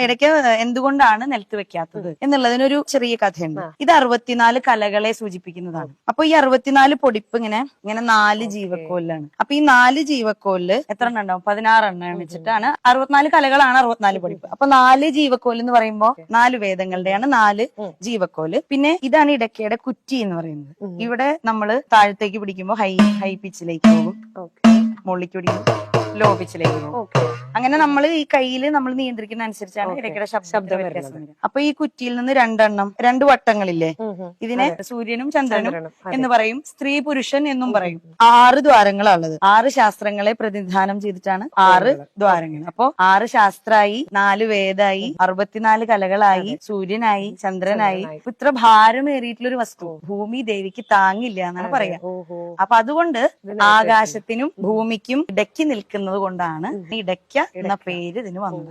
ഇടയ്ക്ക് എന്തുകൊണ്ടാണ് നിലത്ത് വെക്കാത്തത് എന്നുള്ളതിനൊരു ചെറിയ കഥയുണ്ട്. ഇത് 64 കലകളെ സൂചിപ്പിക്കുന്നതാണ്. അപ്പൊ ഈ 64 പൊടിപ്പ് ഇങ്ങനെ 4 ജീവക്കോലിലാണ്. അപ്പൊ ഈ 4 ജീവക്കോലില് എത്ര എണ്ണം ഉണ്ടാവും? 16 എണ്ണം വെച്ചിട്ടാണ് 64 കലകളാണ് 64 പൊടിപ്പ്. അപ്പൊ 4 ജീവക്കോല് എന്ന് പറയുമ്പോ 4 വേദങ്ങളുടെയാണ് 4 ജീവക്കോല്. പിന്നെ ഇതാണ് ഇടയ്ക്കയുടെ കുറ്റി എന്ന് പറയുന്നത്. ഇവിടെ നമ്മള് താഴത്തേക്ക് പിടിക്കുമ്പോ ഹൈ പിച്ചിലേക്ക് പോകും, മുകളിലേക്ക് പിടിക്കുമ്പോൾ ലോ പിച്ചിലേക്ക് പോകും. അങ്ങനെ നമ്മൾ ഈ കയ്യിൽ നമ്മൾ നിയന്ത്രിക്കുന്ന അനുസരിച്ചാണ് ഇടയ്ക്കിടെ ശബ്ദം വ്യത്യാസം വരും. അപ്പൊ ഈ കുറ്റിയിൽ നിന്ന് 2 എണ്ണം 2 വട്ടങ്ങളില്ലേ, ഇതിനെ സൂര്യനും ചന്ദ്രനും എന്ന് പറയും, സ്ത്രീ പുരുഷൻ എന്നും പറയും. 6 ദ്വാരങ്ങളാണുള്ളത്. 6 ശാസ്ത്രങ്ങളെ പ്രതിനിധാനം ചെയ്തിട്ടാണ് 6 ദ്വാരങ്ങൾ. അപ്പൊ 6 ശാസ്ത്രമായി, 4 വേദായി, 64 കലകളായി, സൂര്യനായി, ചന്ദ്രനായി. ഇത്ര ഭാരമേറിയിട്ടുള്ളൊരു വസ്തു ഭൂമി ദേവിക്ക് താങ്ങില്ല എന്നാണ് പറയാ. അപ്പൊ അതുകൊണ്ട് ആകാശത്തിനും ഭൂമിക്കും ഇടയ്ക്ക് നിൽക്കുന്നത് കൊണ്ടാണ് ഇടയ്ക്ക എന്ന പേര് ഇതിന് വന്നത്.